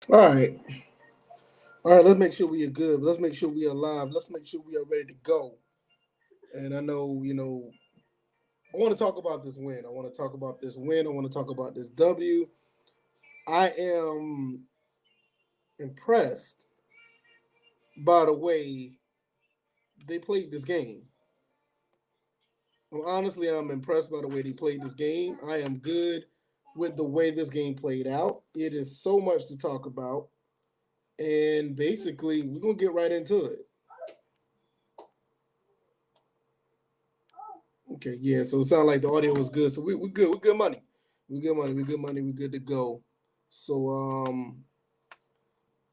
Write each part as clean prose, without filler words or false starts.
All right. All right, let's make sure we are good. Let's make sure we are live. Let's make sure we are ready to go. And I know, I want to talk about this win. I want to talk about this win. I want to talk about this W. I am impressed by the way they played this game. Honestly, I'm impressed by the way they played this game. I am good with the way this game played out. It is so much to talk about. And basically, we're going to get right into it. Okay, yeah. So it sounded like the audio was good. So we're good. We're good money. We're good money. We're good money. We're good to go. So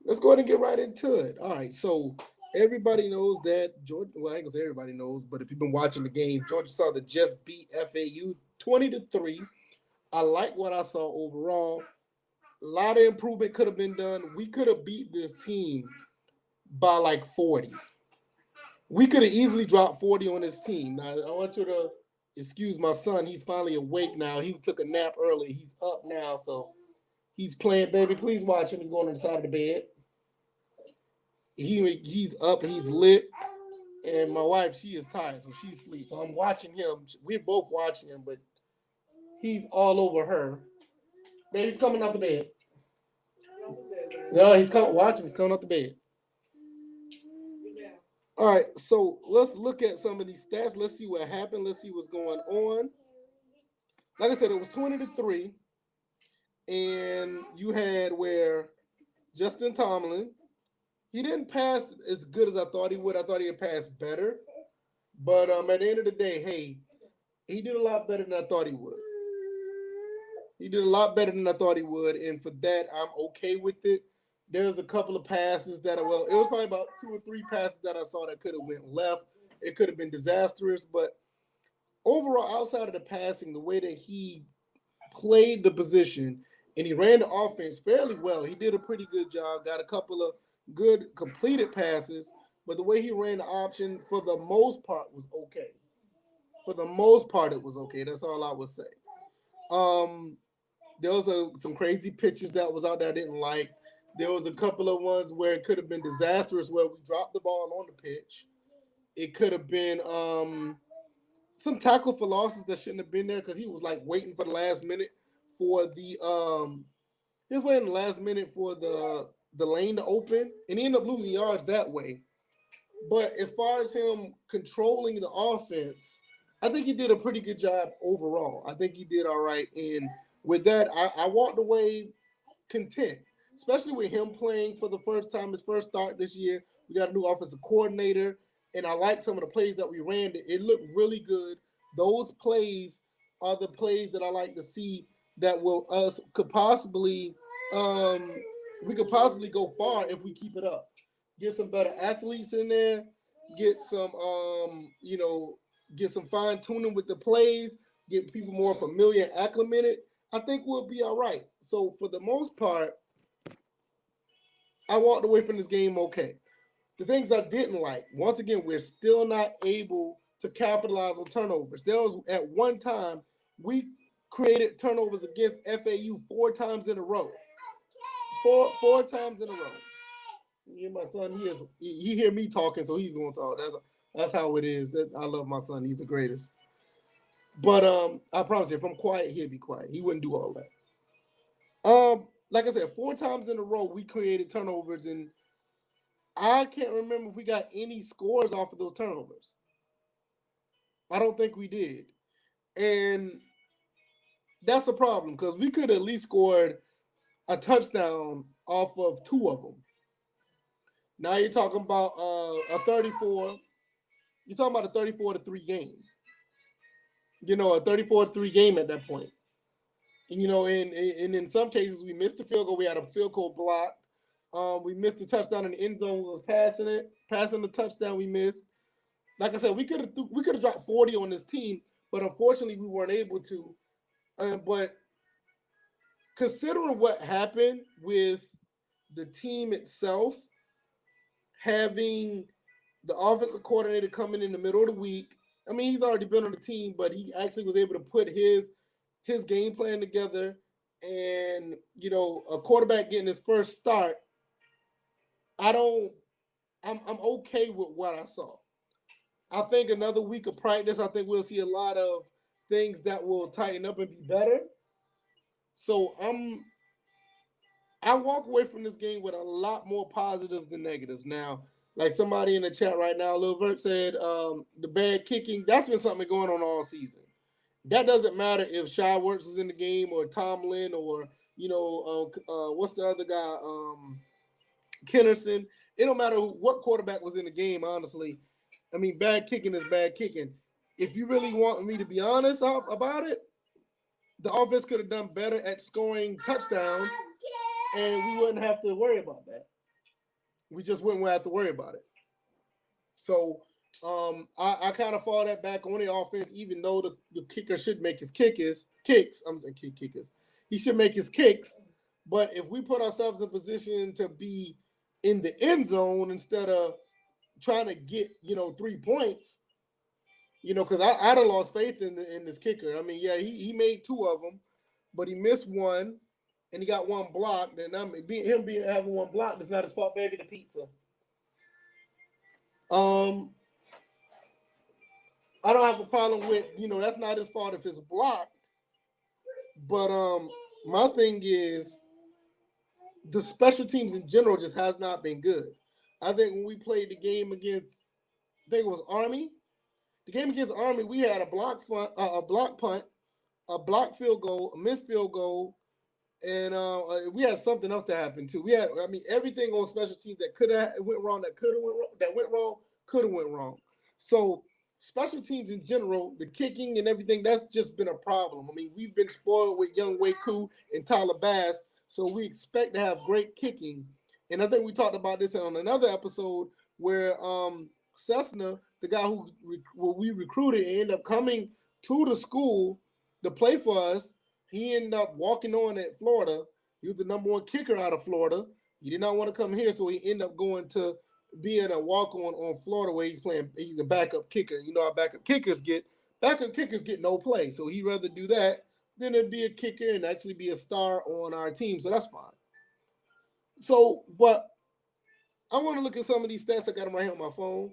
let's go ahead and get right into it. All right. So everybody knows that Georgia. Well, I ain't gonna say everybody knows, but if you've been watching the game, Georgia Southern just beat FAU 20-3. I like what I saw overall. A lot of improvement could have been done. We could have beat this team by like 40. We could have easily dropped 40 on this team. Now, I want you to excuse my son. He's finally awake now. He took a nap early. He's up now, so he's playing. Baby, please watch him. He's going on the side of the bed. He's up. He's lit. And my wife, she is tired, so she's asleep. So I'm watching him. We're both watching him, but he's all over her. Baby's coming out the bed. No, he's coming. Watch him. He's coming out the bed. All right, so let's look at some of these stats. Let's see what happened. Let's see what's going on. Like I said, it was 20-3, and you had where Justin Tomlin, he didn't pass as good as I thought he would. I thought he'd pass better, but at the end of the day, hey, he did a lot better than I thought he would. He did a lot better than I thought he would, and for that, I'm okay with it. There's a couple of passes that are well, it was probably about two or three passes that I saw that could have went left. It could have been disastrous, but overall, outside of the passing, the way that he played the position and he ran the offense fairly well. He did a pretty good job. Got a couple of good completed passes, but the way he ran the option for the most part was okay. For the most part, it was okay. That's all I would say. Um, there was some crazy pitches that was out there I didn't like. There was a couple of ones where it could have been disastrous where we dropped the ball on the pitch. It could have been some tackle for losses that shouldn't have been there because he was like waiting for the last minute for the he was waiting the last minute for the lane to open and he ended up losing yards that way. But as far as him controlling the offense, I think he did a pretty good job overall. I think he did all right. And with that, I walked away content, especially with him playing for the first time, his first start this year. We got a new offensive coordinator, and I like some of the plays that we ran. It looked really good. Those plays are the plays that I like to see that will us could possibly um, we could possibly go far if we keep it up. Get some better athletes in there. Get some get some fine tuning with the plays. Get people more familiar and acclimated. I think we'll be all right. So for the most part, I walked away from this game okay. The things I didn't like, once again, we're still not able to capitalize on turnovers. There was at one time we created turnovers against FAU four times in a row. Four times in a row. Yeah, my son, he hear me talking, so he's gonna talk. That's how it is. I love my son. He's the greatest. But I promise you, if I'm quiet, he'll be quiet. He wouldn't do all that. Like I said, four times in a row we created turnovers, and I can't remember if we got any scores off of those turnovers. I don't think we did, and that's a problem because we could have at least scored a touchdown off of two of them. Now you're talking about a 34. You're talking about a 34-3 game. A 34-3 game at that point. And, and in some cases we missed the field goal. We had a field goal blocked. We missed a touchdown in the end zone. We was passing the touchdown. We missed. Like I said, we could have dropped 40 on this team, but unfortunately we weren't able to. But considering what happened with the team itself, having the offensive coordinator coming in the middle of the week, I mean he's already been on the team, but he actually was able to put his game plan together and a quarterback getting his first start, I'm okay with what I saw. I think another week of practice, I think we'll see a lot of things that will tighten up and be better. So I walk away from this game with a lot more positives than negatives. Now, like somebody in the chat right now, Lil Vert said, the bad kicking, that's been something going on all season. That doesn't matter if Shy Works is in the game or Tomlin or, what's the other guy, Kennerson. It don't matter what quarterback was in the game, honestly. I mean, bad kicking is bad kicking. If you really want me to be honest about it, the offense could have done better at scoring touchdowns, and we wouldn't have to worry about that. We just wouldn't have to worry about it. So I kind of fall that back on the offense, even though the kicker should make his kicks. I'm saying kickers. He should make his kicks. But if we put ourselves in a position to be in the end zone instead of trying to get 3 points, because I done lost faith in this kicker. I mean, yeah, he made 2 of them, but he missed one, and he got 1 blocked. And having 1 block is not his fault, baby. The pizza. I don't have a problem with that's not his fault if it's blocked. But my thing is the special teams in general just has not been good. I think when we played the game against, I think it was Army. The game against Army, we had a block punt, a block field goal, a missed field goal, and we had something else that happened too. We had, everything on special teams that could have went wrong, that went wrong, could have went wrong. So special teams in general, the kicking and everything, that's just been a problem. I mean, we've been spoiled with Young Wei Koo and Tyler Bass, so we expect to have great kicking. And I think we talked about this on another episode where Cessna, the guy who we recruited, ended up coming to the school to play for us. He ended up walking on at Florida. He was the number 1 kicker out of Florida. He did not want to come here, so he ended up going to being a walk-on on Florida where he's a backup kicker. You know how backup kickers get no play. So he'd rather do that than to be a kicker and actually be a star on our team. So that's fine. So, but I want to look at some of these stats. I got them right here on my phone.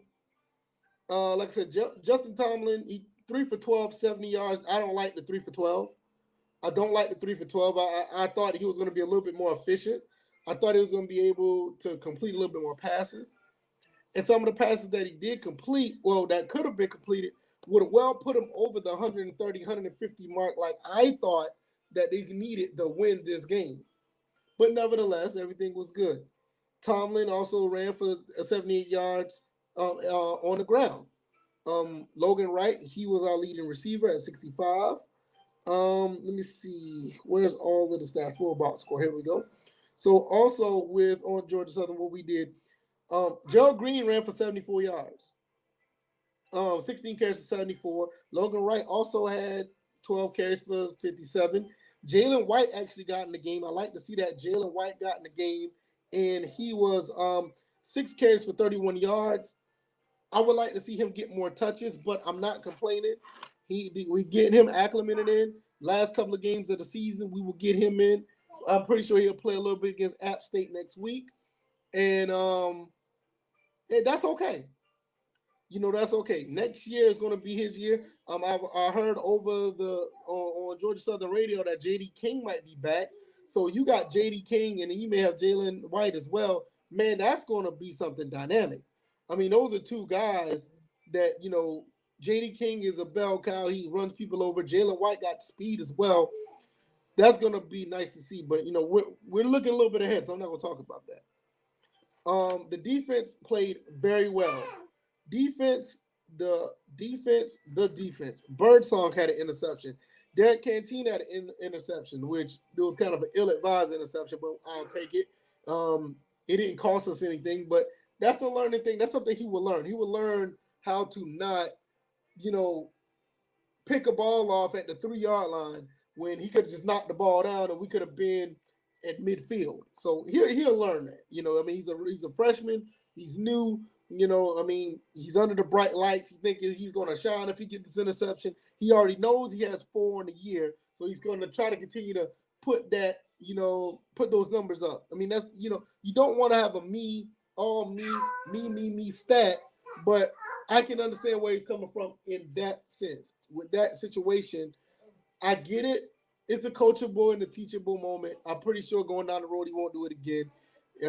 Like I said, Justin Tomlin, he 3 for 12, 70 yards. I don't like the 3 for 12. I don't like the 3 for 12. I thought he was going to be a little bit more efficient. I thought he was going to be able to complete a little bit more passes. And some of the passes that he did complete, that could have been completed, would have well put him over the 130, 150 mark like I thought that they needed to win this game. But nevertheless, everything was good. Tomlin also ran for 78 yards on the ground. Logan Wright, he was our leading receiver at 65. Let me see. Where's all of the stats? Full box score. Here we go. So also on Georgia Southern, what we did, Gerald Green ran for 74 yards. 16 carries for 74. Logan Wright also had 12 carries for 57. Jalen White actually got in the game. I like to see that Jalen White got in the game, and he was 6 carries for 31 yards. I would like to see him get more touches, but I'm not complaining. We getting him acclimated in. Last couple of games of the season, we will get him in. I'm pretty sure he'll play a little bit against App State next week, and that's okay. That's okay. Next year is going to be his year. I heard over on Georgia Southern Radio that J.D. King might be back. So you got J.D. King, and he may have Jalen White as well. Man, that's going to be something dynamic. I mean, those are 2 guys that, J.D. King is a bell cow. He runs people over. Jalen White got speed as well. That's going to be nice to see. But, we're looking a little bit ahead, so I'm not going to talk about that. The defense played very well. The defense. Birdsong had an interception. Derek Canteen had an interception, which it was kind of an ill-advised interception, but I'll take it. It didn't cost us anything, but that's a learning thing. That's something he will learn. He will learn how to not, pick a ball off at the 3-yard line when he could have just knocked the ball down and we could have been at midfield. So he'll learn that. He's a freshman. He's new. He's under the bright lights. He thinks he's going to shine if he gets this interception. He already knows he has 4 in the year, so he's going to try to continue to put that, put those numbers up. I mean, that's, you don't want to have a me stat, but I can understand where he's coming from in that sense. With that situation, I get it. It's a coachable and a teachable moment. I'm pretty sure going down the road, he won't do it again.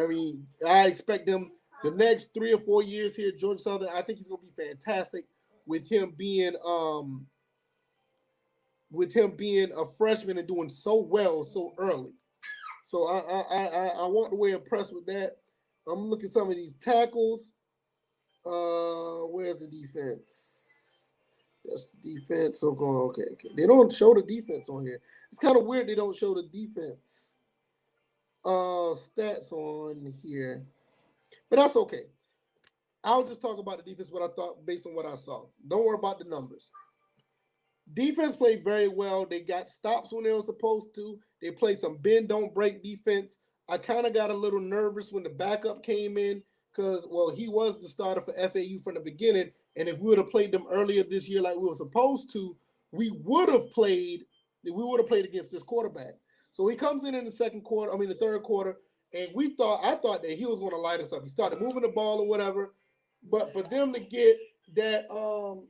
I mean, I expect him the next 3 or 4 years here, Georgia Southern. I think he's going to be fantastic with him being a freshman and doing so well so early. So I walked away impressed with that. I'm looking at some of these tackles. Where's the defense? That's the defense. So going okay. They don't show the defense on here. It's kind of weird they don't show the defense stats on here, but that's okay. I'll just talk about the defense, what I thought based on what I saw. Don't worry about the numbers. Defense played very well. They got stops when they were supposed to. They played some bend, don't break defense. I kind of got a little nervous when the backup came in because, well, he was the starter for FAU from the beginning. And if we would have played them earlier this year like we were supposed to, we would have played against this quarterback. So he comes in the third quarter, and I thought that he was going to light us up. He started moving the ball or whatever. But for them to get that, for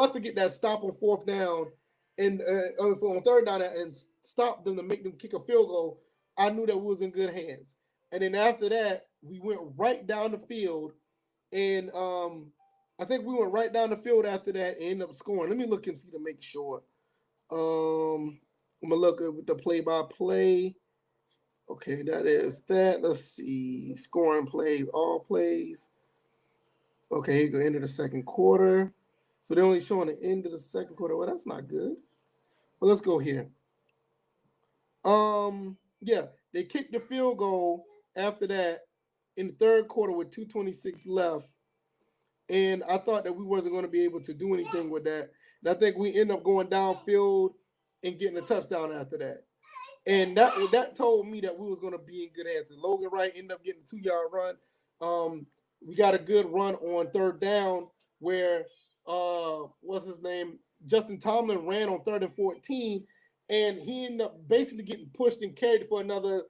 us to get that stop on fourth down and on third down and stop them to make them kick a field goal, I knew that we was in good hands. And then after that, we went right down the field, and I think we went right down the field after that and ended up scoring. Let me look and see to make sure. I'm gonna look at the play-by-play. Okay, that is that. Let's see. Scoring plays, all plays. Okay, here go into the second quarter. So they're only showing the end of the second quarter. Well, that's not good. Well, let's go here. Yeah, they kicked the field goal after that in the third quarter with 2:26 left. And I thought that we wasn't going to be able to do anything with that. And I think we end up going downfield and getting a touchdown after that. And that told me that we was going to be in good hands. And Logan Wright ended up getting a 2-yard run. We got a good run on third down where, what's his name? Justin Tomlin ran on 3rd and 14, and he ended up basically getting pushed and carried for another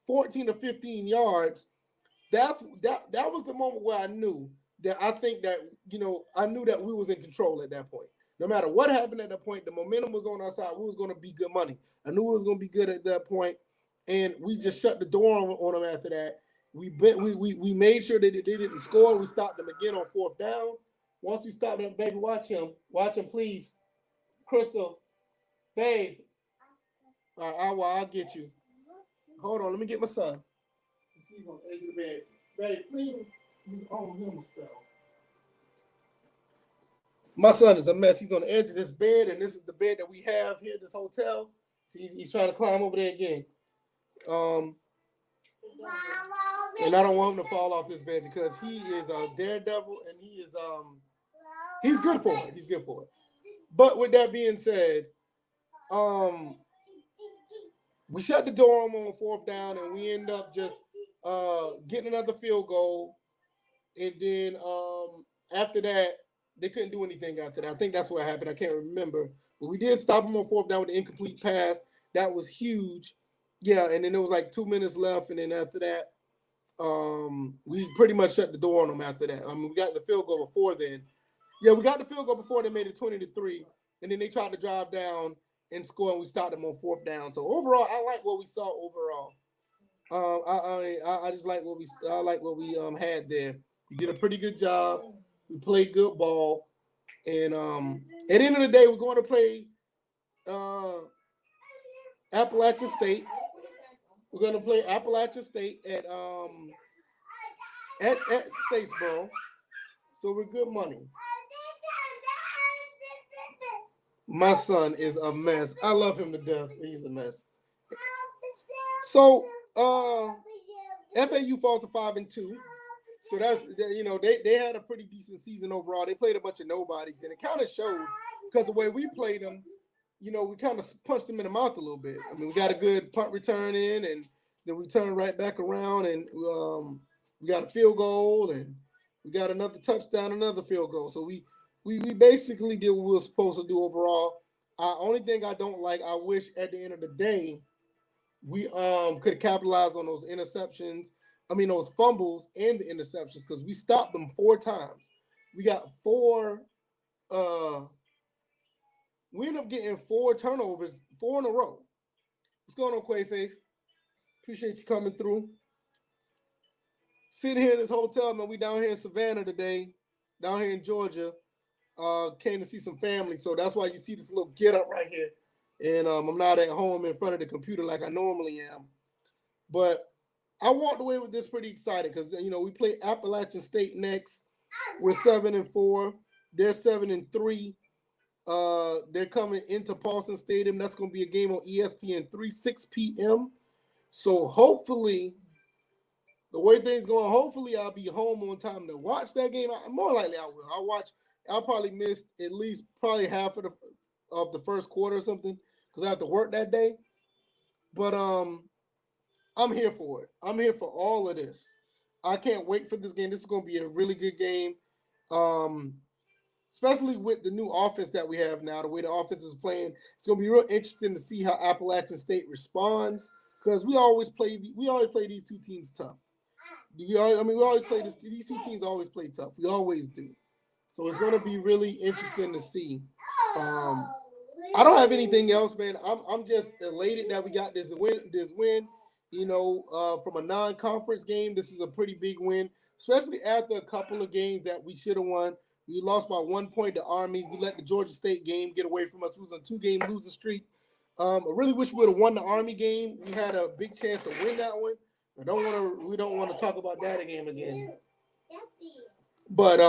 14 or 15 yards. That was the moment where I knew that I knew that we was in control at that point. No matter what happened at that point, the momentum was on our side. We was going to be good money. I knew it was going to be good at that point, and we just shut the door on them after that. We made sure that they didn't score. We stopped them again on fourth down. Once we stopped them, baby, watch him, please. Crystal, babe. All right, I'll get you. Hold on, let me get my son. He's on the edge of the bed. Babe, please. He's on him a spell. My son is a mess. He's on the edge of this bed, and this is the bed that we have here at this hotel. So he's trying to climb over there again. And I don't want him to fall off this bed because he is a daredevil, and he's good for it. He's good for it. But with that being said, we shut the door on fourth down, and we end up just getting another field goal. And then after that, they couldn't do anything after that. I think that's what happened. I can't remember. But we did stop them on fourth down with the incomplete pass. That was huge. Yeah, and then there was like 2 minutes left. And then after that, we pretty much shut the door on them after that. I mean, we got the field goal before then. Yeah, we got the field goal before they made it 20-3. And then they tried to drive down and score, and we stopped them on fourth down. So overall, I like what we saw overall. I just like what we had there. We did a pretty good job. We played good ball, and at the end of the day, we're going to play Appalachian State. We're going to play Appalachian State at Statesboro, so we're good money. My son is a mess. I love him to death. He's a mess. So FAU falls to 5-2. So that's, they had a pretty decent season overall. They played a bunch of nobodies, and it kind of showed because the way we played them, we kind of punched them in the mouth a little bit. I mean, we got a good punt return in, and then we turned right back around, and we got a field goal, and we got another touchdown, another field goal. So we basically did what we were supposed to do overall. Only thing I don't like, I wish at the end of the day we could capitalize on those interceptions. I mean those fumbles and the interceptions because we stopped them 4 times. We got four. Uh, we ended up getting 4 turnovers, 4 in a row. What's going on, Quaface? Appreciate you coming through. Sitting here in this hotel, man. We down here in Savannah today, down here in Georgia. Came to see some family, so that's why you see this little get up right here. And I'm not at home in front of the computer like I normally am. But I walked away with this pretty excited because we play Appalachian State next. We're 7-4. They're 7-3. They're coming into Paulson Stadium. That's going to be a game on ESPN 3, 6 p.m. So hopefully, the way things going, hopefully I'll be home on time to watch that game. More likely I will. I'll probably miss at least probably half of the first quarter or something because I have to work that day. But I'm here for it. I'm here for all of this. I can't wait for this game. This is going to be a really good game. Especially with the new offense that we have now, the way the offense is playing. It's going to be real interesting to see how Appalachian State responds because we always play these two teams tough. We always play these two teams always play tough. We always do. So it's going to be really interesting to see. I don't have anything else, man. I'm just elated that we got this win. From a non-conference game, this is a pretty big win, especially after a couple of games that we should have won. We lost by 1 point to Army. We let the Georgia State game get away from us. We was on a 2-game losing streak. I really wish we would have won the Army game. We had a big chance to win that one. We don't want to talk about that game again. But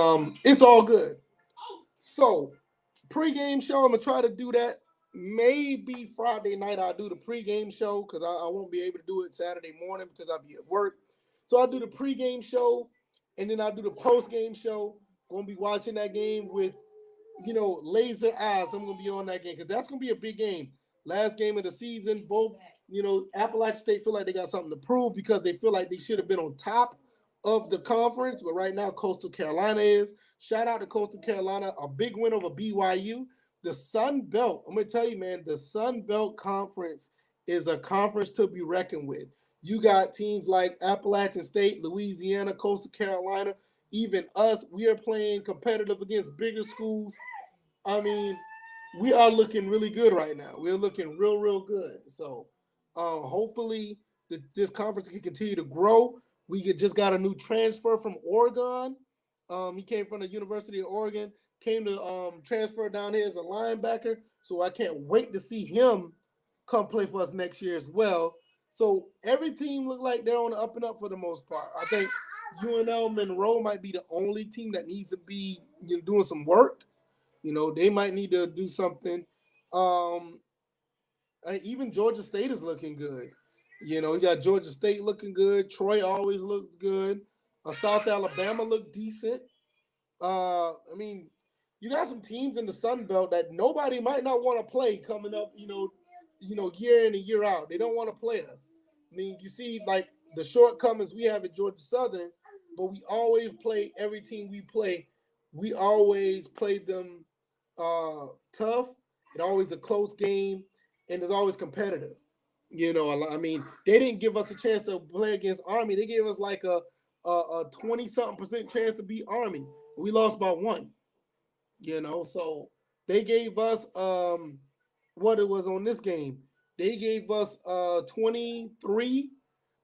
it's all good. So, pregame show, I'm gonna try to do that. Maybe Friday night I'll do the pregame show because I won't be able to do it Saturday morning because I'll be at work. So I'll do the pregame show and then I'll do the postgame show. Gonna be watching that game with laser eyes. I'm gonna be on that game because that's gonna be a big game. Last game of the season, both Appalachian State feel like they got something to prove because they feel like they should have been on top of the conference, but right now Coastal Carolina is. Shout out to Coastal Carolina, a big win over BYU. The Sun Belt, I'm gonna tell you, man, the Sun Belt Conference is a conference to be reckoned with. You got teams like Appalachian State, Louisiana, Coastal Carolina, even us. We are playing competitive against bigger schools. I mean, we are looking really good right now. We're looking real, real good. So hopefully this conference can continue to grow. We just got a new transfer from Oregon. He came from the University of Oregon, came to transfer down here as a linebacker. So I can't wait to see him come play for us next year as well. So every team look like they're on the up and up for the most part. I think UNL Monroe might be the only team that needs to be doing some work. They might need to do something. Even Georgia State is looking good. You got Georgia State looking good. Troy always looks good. South Alabama look decent. You got some teams in the Sun Belt that nobody might not want to play coming up, year in and year out. They don't want to play us. I mean, you see, like, the shortcomings we have at Georgia Southern, but we always play every team we play. We always play them tough. It's always a close game, and it's always competitive. They didn't give us a chance to play against Army. They gave us like a 20-something% chance to beat Army. We lost by 1. So they gave us what it was on this game. They gave us 23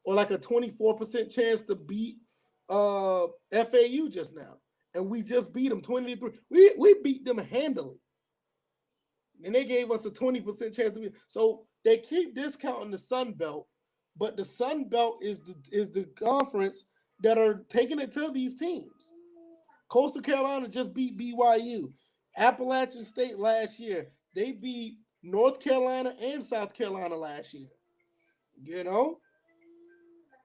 or like a 24% chance to beat FAU just now. And we just beat them 23. We beat them handily. And they gave us a 20% chance to beat. So they keep discounting the Sun Belt, but the Sun Belt is the conference that are taking it to these teams. Coastal Carolina just beat BYU. Appalachian State last year, they beat North Carolina and South Carolina last year.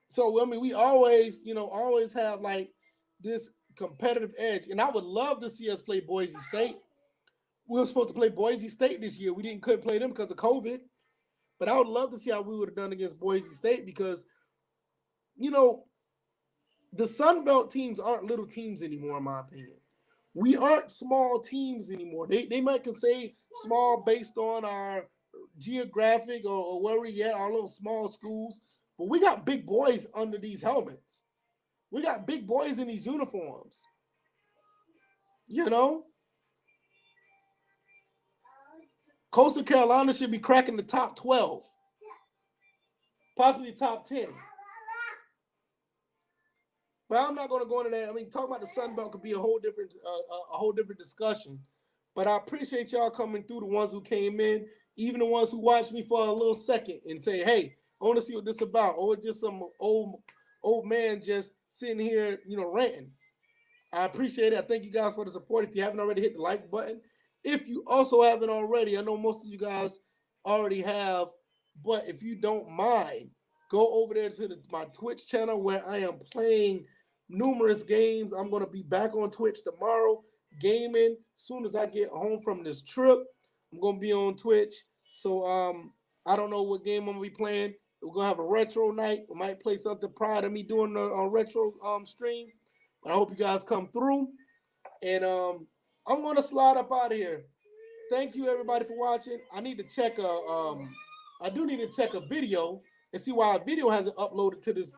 So we always have like this competitive edge. And I would love to see us play Boise State. We were supposed to play Boise State this year. Couldn't play them because of COVID. But I would love to see how we would have done against Boise State because, the Sun Belt teams aren't little teams anymore, in my opinion. We aren't small teams anymore. They might can say small based on our geographic or where we at, our little small schools, but we got big boys under these helmets. We got big boys in these uniforms. You know, Coastal Carolina should be cracking the top 12, possibly top 10. But I'm not going to go into that. I mean, talking about the Sun Belt could be a whole different discussion. But I appreciate y'all coming through, the ones who came in, even the ones who watched me for a little second and say, hey, I want to see what this is about. Or just some old man just sitting here, ranting. I appreciate it. I thank you guys for the support. If you haven't already, hit the like button. If you also haven't already, I know most of you guys already have, but if you don't mind, go over there to my Twitch channel where I am playing numerous games. I'm going to be back on Twitch tomorrow, gaming. As soon as I get home from this trip, I'm going to be on Twitch. So I don't know what game I'm going to be playing. We're going to have a retro night. We might play something prior to me doing a retro stream. But I hope you guys come through. And I'm going to slide up out of here. Thank you, everybody, for watching. I need to check I do need to check a video and see why a video hasn't uploaded to this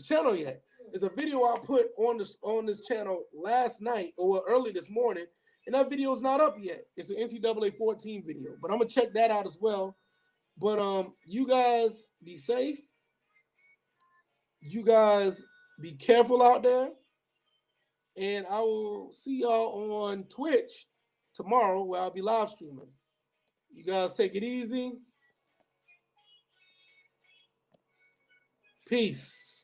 channel yet. There's a video I put on this channel last night or early this morning, and that video is not up yet. It's an NCAA 14 video, but I'm gonna check that out as well. But you guys be safe. You guys be careful out there, and I will see y'all on Twitch tomorrow where I'll be live streaming. You guys take it easy. Peace.